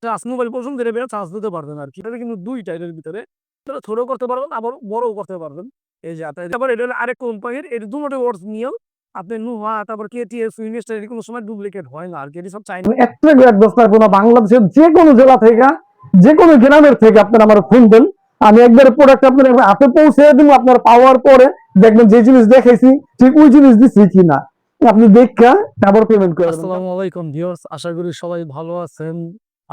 Touch mobile পর্যন্ত এটা charge দিতে পারবেন আর কি। এটা কিন্তু দুইটা এটার ভিতরে, এটা ছোট করতে পারবেন আবার বড়ও করতে পারবেন। এই যে তারপর এটা হলো আরেক কোম্পানির, এটা দুটো অরিজিনাল। আপনি নুহা তারপর কেটিএস ইনভেস্টার এর কোনো সময় ডুপ্লিকেট হয় না আর কি, এটা সব চাইনা। একটা গ্রেড দোস্ত লাগবো না, বাংলাদেশের যে কোনো জেলা থেকে যে কোনো গ্রামের থেকে আপনারা আমার ফোন দেন, আমি একবার প্রোডাক্ট আপনার হাতে পৌঁছে দিব। আপনার পাওয়ার পরে দেখবেন যে জিনিস দেখাইছি ঠিক ওই জিনিস দিচ্ছি কিনা, আপনি দেখা তারপর পেমেন্ট করে দেবেন। আসসালামু আলাইকুম ভিউয়ার্স, আশা করি সবাই ভালো আছেন।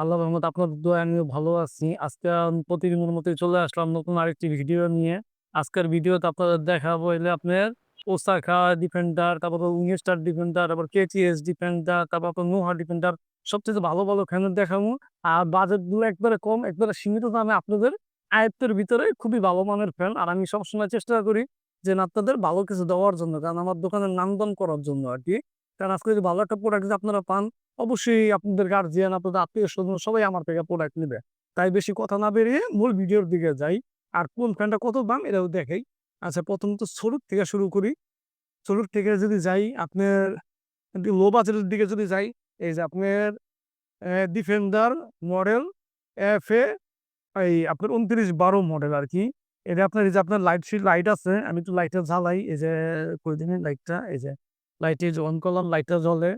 আল্লাহর রহমতে আপনার দোয়ায় আমিও ভালো আছি। আজকে প্রতিদিনের মতোই চলে আসলাম নতুন আরেকটি ভিডিও নিয়ে। আজকের ভিডিওতে আপনাদের দেখাবো হইলে আপনার ওসাকা ডিফেন্ডার, তারপর উইংস্টার ডিফেন্ডার, তারপর কেটিএস ডিফেন্ডার, তারপর আপনার নোহা ডিফেন্ডার, সবচেয়ে ভালো ভালো ফ্যানের দেখাবো। আর বাজেটগুলো একবারে কম, একবারে সীমিত দামে আপনাদের আয়ত্তের ভিতরে খুবই ভালো মানের ফ্যান। আর আমি সবসময় চেষ্টা করি যে আপনাদের ভালো কিছু দেওয়ার জন্য, কারণ আমার দোকানের নামদান করার জন্য আর কি। কারণ আজকে যদি ভালো একটা প্রোডাক্ট যদি আপনারা পান, অবশ্যই আপনাদের গার্জিয়ান, আপনাদের আত্মীয় স্বজন সবাই আমার থেকে প্রোডাক্ট নেবে। তাই বেশি কথা না বেরিয়ে মূল ভিডিওর দিকে যাই, আর কোন ফ্যানটা কত দাম এটাও দেখাই। আচ্ছা, প্রথমত ছোট থেকে শুরু করি। ছোট থেকে যদি যাই আপনার একটু লো বাজেটের দিকে যদি যাই, এই যে আপনার ডিফেন্ডার মডেল এফ এ, এই আপনার 2912 মডেল আর কি। এটা আপনার এই যে আপনার লাইট আছে, আমি একটু লাইটটা জ্বালাই। এই যে কই দিনের লাইটটা, এই যে লাইটে অন করলাম, লাইটটা জ্বলে,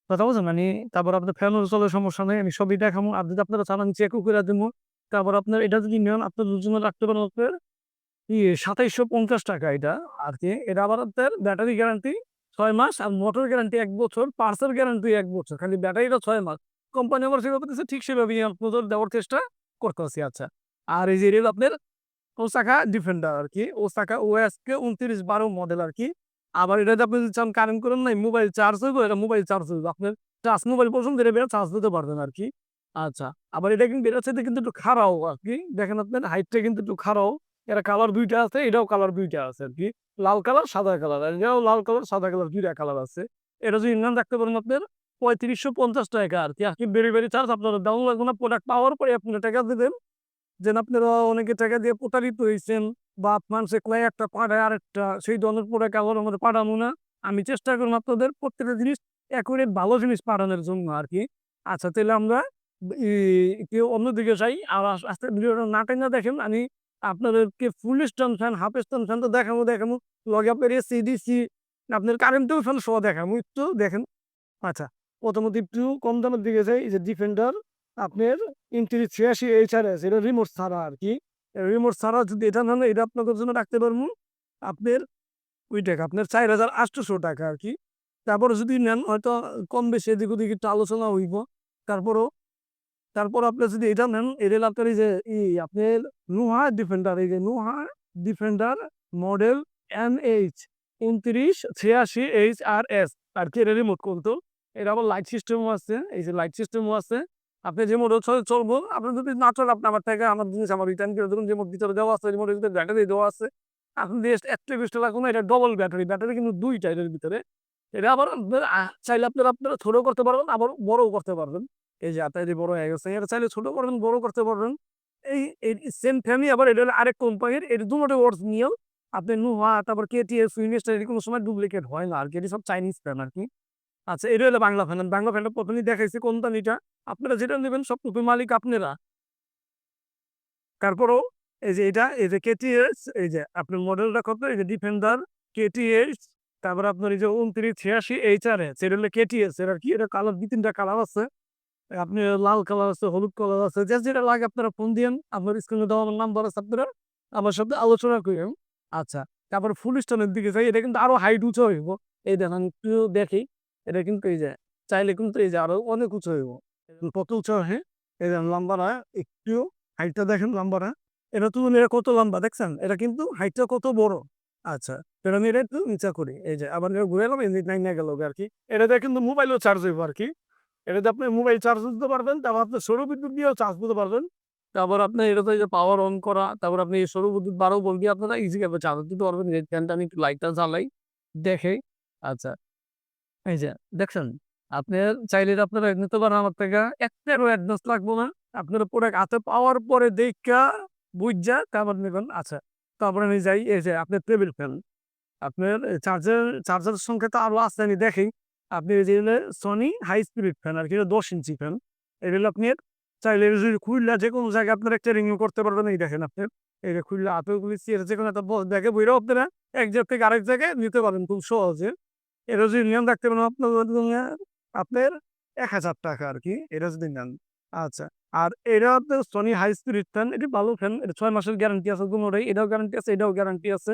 কথা বলছেন মানে। তারপর আপনার ফ্যান চলে, সমস্যা নেই, আমি সবই দেখাবো। আর যদি আপনারা চান আমি চেকও করে দেবো। তারপর আপনার এটা যদি নেন, আপনার দুজনে রাখতে পারেন আপনার 2750 টাকা এটা আর কি। এটা আবার আপনার ব্যাটারি গ্যারান্টি 6 মাস, আর মোটর গ্যারান্টি 1 বছর, পার্সেল গ্যারান্টি 1 বছর, খালি ব্যাটারিটা 6 মাস। কোম্পানি আমার যেভাবে দিচ্ছে ঠিক সেভাবেই আপনাদের দেওয়ার চেষ্টা করতেছি। আচ্ছা, আর এই যে এটা আপনার ওসাকা ডিফেন্ডার আর কি, ওসাকা ওএসকে 2912 মডেল আর কি। আবার এটা আপনি যদি চান কারেন্ট করেন নাই, মোবাইল চার্জ হইব, এটা মোবাইল চার্জ হইব আপনার। টাচ মোবাইল পর্যন্ত এটা চার্জ দিতে পারবেন আর কি। আচ্ছা, আবার এটা কিন্তু এটার সাথে কিন্তু একটু খাড়াও আর কি। দেখেন আপনার হাইটটা কিন্তু একটু খাড়াও। এটা কালার দুইটা আছে, এটাও কালার দুইটা আছে আর কি। লাল কালার সাদা কালার, আর এটাও লাল কালার সাদা কালার, দুইটা কালার আছে। এটা যদি ইনকাম রাখতে পারেন আপনার 3550 টাকা আর কি। আর কি ডেলিভারি চার্জ আপনার দেওয়া লাগবে না, প্রোডাক্ট পাওয়ার পরে আপনি টাকা দেবেন। যেন আপনারা অনেকে টাকা দিয়ে প্রতারিত হয়েছেন, বা মানুষে কয়ে একটা পাঠায় আরেকটা, সেই ধরনের প্রোডাক্ট আবার আমাদের পাঠানো না। আমি চেষ্টা করবো আপনাদের প্রত্যেকটা জিনিস অ্যাকুরেট ভালো জিনিস পাঠানোর জন্য আর কি। আচ্ছা, তাহলে আমরা কেউ অন্যদিকে যাই। আর আস্তে ভিডিওটা না টেনে দেখেন, আমি আপনাদেরকে ফুল stand fan, half stand fan তো দেখাবো লগে আপনার এসি ডিসি, আপনার কারেন্টেও ফ্যান সহ দেখাবো, একটু দেখেন। আচ্ছা, প্রথমত একটু কম দামের দিকে যাই। এই যে ডিফেন্ডার আপনার ইনফিনিক্স 86 এইচআরএস, এটা রিমোট ছাড়া আর কি। রিমোট ছাড়া যদি এটা না, এটা আপনাদের জন্য রাখতে পারবো আপনার ওই টাকা, আপনার 4800 টাকা আর কি। তারপরে যদি নেন হয়তো কম বেশি এদিক ওদিক একটু আলোচনা হইব। তারপরও তারপর আপনি যদি এটা নেন, এটা আপনার এই যে আপনার নুহা ডিফেন্ডার, এই যে Nuha defender model NH 2986 HRS আর কি। এটা রিমোট কন্ট্রোল, এটা আবার লাইট সিস্টেমও আছে। এই যে লাইট সিস্টেমও আছে, আপনি যে মোড চলবো। আপনার যদি না চলে, আপনি আমার থেকে আমার জিনিস আমার রিটার্ন করে দেবেন। যে মোড ভিতরে দেওয়া আছে, রিমোটের ভিতরে ব্যাটারি দেওয়া আছে। আপনি একটা বেশটা লাগবে না, এটা ডবল ব্যাটারি, ব্যাটারি কিন্তু দুইটা এটার ভিতরে। এটা আবার আপনার চাইলে আপনারা ছোট করতে পারবেন, আবার বড়ও করতে পারবেন। এই যে আপনার যে বড় হয়ে গেছে, এটা চাইলে ছোট করবেন, বড় করতে পারবেন। এই সেম ফ্যামিলি, আবার এটা হলো আরেক কোম্পানির, এটা দুটো অরিজিনাল। আপনি নুহা তারপর কেটিএস ইনভেস্টার এর কোনো সময় ডুপ্লিকেট হয় না আর কি, এটা সব চাইনিজ ফ্যান আর কি। আচ্ছা, এটা হলো বাংলা ফ্যান। বাংলা ফ্যানটা প্রথমেই দেখাইছি কোম্পানিটা, আপনারা যেটা নেবেন সব টুপি মালিক আপনারা। তারপরও এই যে এটা, এই যে কেটিএস, এই যে আপনার মডেলটা কত, এই যে ডিফেন্ডার কেটিএস, তারপর আপনার এই যে 2986 HRS, এটা হলো কেটিএস এর আর কি। এটা কালার 2-3টা কালার আছে, আপনি লাল কালার আছে, হলুদ কালার আছে, যে যেটা লাগে আপনারা ফোন দিয়েন। আপনার স্ক্রিনে দেওয়া নাম্বার আছে, আপনারা আমার সাথে আলোচনা করেন। আচ্ছা, তারপর ফুল স্টোনের দিকে যাই, এটা কিন্তু আরো হাইট উঁচু হইব। এই দেখেন একটু দেখি, এটা কিন্তু এই যে চাইলে কিন্তু এই যে আরো অনেক উঁচু হইব। কত উঁচু হ্যাঁ, এই যে লম্বাটা একটু, হাইটটা দেখেন লম্বাটা। এটা তুলুন, এটা কত লম্বা দেখছেন, এটা কিন্তু হাইটটা কত বড়। আচ্ছা, এটা আমি এটা একটু নিচা করি, এই যে আবার ঘুরে এলাম, এই যে নাই গেল আর কি। এটাতে কিন্তু মোবাইলও চার্জ হইব আর কি। এটাতে আপনি মোবাইল চার্জ দিতে পারবেন, তারপর আপনি সৌর বিদ্যুৎ দিয়েও চার্জ দিতে পারবেন। তারপর আপনি এটাতে যে পাওয়ার অন করা, তারপর আপনি সৌর বিদ্যুৎ 12 ভোল্ট দিয়ে আপনারা ইজি ভাবে চার্জ দিতে পারবেন। এই ফ্যানটা আমি একটু লাইটটা জ্বালাই, দেখে। আচ্ছা, এই যে দেখছেন, আপনি চাইলে এটা আপনারা নিতে পারেন আমার থেকে, একটারও অ্যাডভান্স লাগবো না। আপনার প্রোডাক্ট হাতে পাওয়ার পরে দেখা বুঝা তারপর নেবেন। আচ্ছা, তারপরে আমি যাই, এই যে আপনার টেবিল ফ্যান, আপনার চার্জারের সংখ্যা তো আরো আছে, আমি দেখি। আপনি এই যে সোনি হাই স্পিড ফ্যান আর কি, 10 ইঞ্চি ফ্যান। এটা হলো আপনার চাইলে যদি খুললা যে কোনো জায়গায় আপনারা একটা রিনিউ করতে পারবেন। এই দেখেন আপনার এই যে খুললা এতগুলি চেয়ার যে কোনো একটা ব্যাগে বইরেও আপনারা এক জায়গা থেকে আরেক জায়গায় নিতে পারবেন খুব সহজে। এটা যদি নিয়ম রাখতে পারেন আপনার ১,০০০ টাকা আর কি, এটা যদি নেন। আচ্ছা, আর এটা আপনার সনি হাই স্পিরিট ফ্যান, এটি ভালো ফ্যান, এটা ৬ মাসের গ্যারান্টি আছে দুটোটাই, এটাও গ্যারান্টি আছে, এটাও গ্যারান্টি আছে।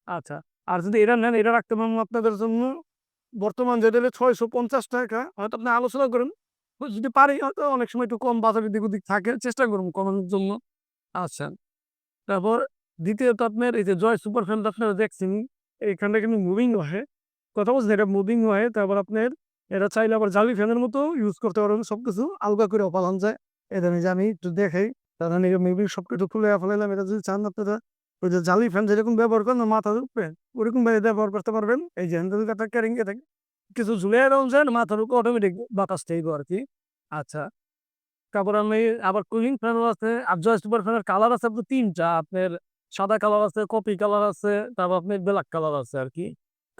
আচ্ছা, আর যদি এটা নেন, এটা রাখতে পারবেন আপনাদের জন্য বর্তমান যেটা হলো ৬৫০ টাকা, হয়তো আপনি আলোচনা করেন, যদি পারি হয়তো অনেক সময় একটু কম বাজার এদিক ওদিক থাকে, চেষ্টা করুন কমানোর জন্য। আচ্ছা, তারপর দ্বিতীয়ত আপনার এই যে জয় সুপার ফ্যানটা আপনারা দেখছেন, এইখানটা কিন্তু মুভিং হয়, কথা বলছেন, এটা মুভিং হয়। তারপর আপনার এটা চাইলে আবার জালি ফ্যানের মতো ইউজ করতে পারবেন, সবকিছু আলগা করে পালান যায়। এটা যে আমি একটু দেখাই, তাহলে মেবি সবকিছু খুলে ফেলাইলাম। এটা যদি চান আপনারা ওই যে জালি ফ্যান যেরকম ব্যবহার করেন না মাথার উপরে, ওরকম ভাবে ব্যবহার করতে পারবেন। এই যে হ্যান্ডেল কাটা ক্যারিং থাকে, কিছু ঝুলে দেওয়া যায়, মাথার উপর অটোমেটিক বাতাস চাইবো আর কি। আচ্ছা, তারপর আমি আবার কুলিং ফ্যানও আছে। আর জয় সুপার ফ্যানের কালার আছে আপনার ৩টা, আপনার সাদা কালার আছে, কফি কালার আছে, তারপর আপনার ব্ল্যাক কালার আছে আর কি।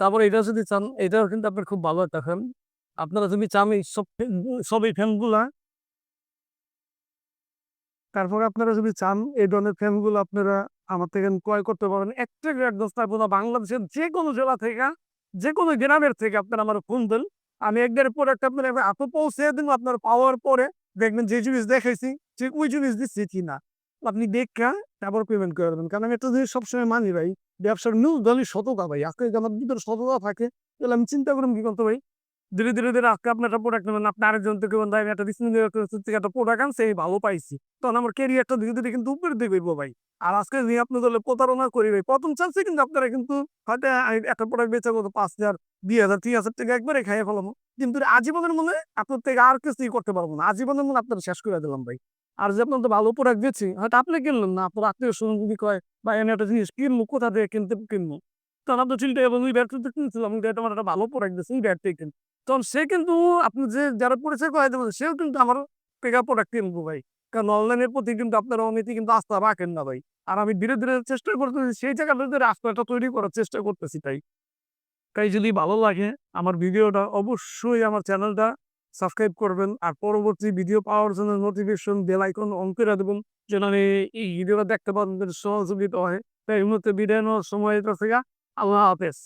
তারপর এটা যদি চান, এটাও কিন্তু আপনার খুব ভালো একটা ফ্যান। আপনারা যদি চান এই সব এই ফ্যানগুলা, তারপরে আপনারা যদি চান এই ধরনের ফ্যানগুলো আপনারা আমার থেকে ক্রয় করতে পারেন। একটা একদম স্থাপনা বাংলাদেশের যে কোনো জেলা থেকে, যে কোনো গ্রামের থেকে আপনারা আমার ফোন দেন, আমি একবারে প্রোডাক্ট আপনার এত পৌঁছে দেবো। আপনার পাওয়ার পরে দেখবেন যে জিনিস দেখাইছি ঠিক ওই জিনিস দিচ্ছি কিনা, আপনি দেখা তারপর পেমেন্ট করে দেবেন। কারণ আমি একটা জিনিস সবসময় মানি ভাই, ব্যবসার মূল ধরনের সততা ভাই। আজকে আমার ভিতরে সততা থাকে, তাহলে আমি চিন্তা করুন কি করতে ভাই। ধীরে, ধীরে, ধীরে আজকে আপনি একটা প্রোডাক্ট নেবেন, আপনি আরেকজন থেকে বলবেন, "ভাই আমি একটা থেকে একটা প্রোডাক্ট আনছি, এই ভালো পাইছি।" তখন আমার ক্যারিয়ারটা ধীরে, ধীরে কিন্তু উপরের দিকে এগোবে ভাই। আর আজকে যে আপনি ধরলে প্রতারণা করি ভাই, ১ম চান্সে কিন্তু আপনারা কিন্তু হয়তো একটা প্রোডাক্ট বেচে কত ৫,০০০, ২,০০০, ৩,০০০ টাকা একবারে খাইয়ে ফেলামু। কিন্তু আজীবনের মনে আপনার থেকে আর কিছুই করতে পারবো না। আজীবনের মনে আপনার শেষ করে দিলাম ভাই। আর যে আপনার তো ভালো প্রোডাক্ট দিচ্ছি, হয়তো আপনি কিনলেন না, আপনার আত্মীয়-স্বজন যদি কয়, "ভাই আমি একটা জিনিস কিনবো, কোথা থেকে কিনবো?" তখন আপনার চিন্তা করবেন, "ওই ব্যাট থেকে কিনছিলাম, ওই ব্যাট আমার একটা ভালো প্রোডাক্ট দিচ্ছে, ওই ব্যাট থেকে কিন।" তখন সে কিন্তু আপনি যে যারা পরিচয় করাই দেবেন, সেও কিন্তু আমার থেকে প্রোডাক্ট কিনবো ভাই। কারণ অনলাইনের প্রতি কিন্তু আপনারা অনেকেই কিন্তু আস্থা রাখেন না ভাই। আর আমি ধীরে, ধীরে চেষ্টা করতেছি সেই জায়গাটা ধরে আস্থাটা তৈরি করার চেষ্টা করতেছি তাই। তাই যদি ভালো লাগে আমার ভিডিওটা, অবশ্যই আমার চ্যানেলটা সাবস্ক্রাইব করবেন। আর পরবর্তী ভিডিও পাওয়ার জন্য নোটিফিকেশন বেল আইকন অন করে দেবেন, যেন আমি এই ভিডিওটা দেখতে পারেন, সহযোগিতা হয়। তাই এই মুহূর্তে বিদায় নেওয়ার সময় এটা থেকে আল্লাহ হাফেজ।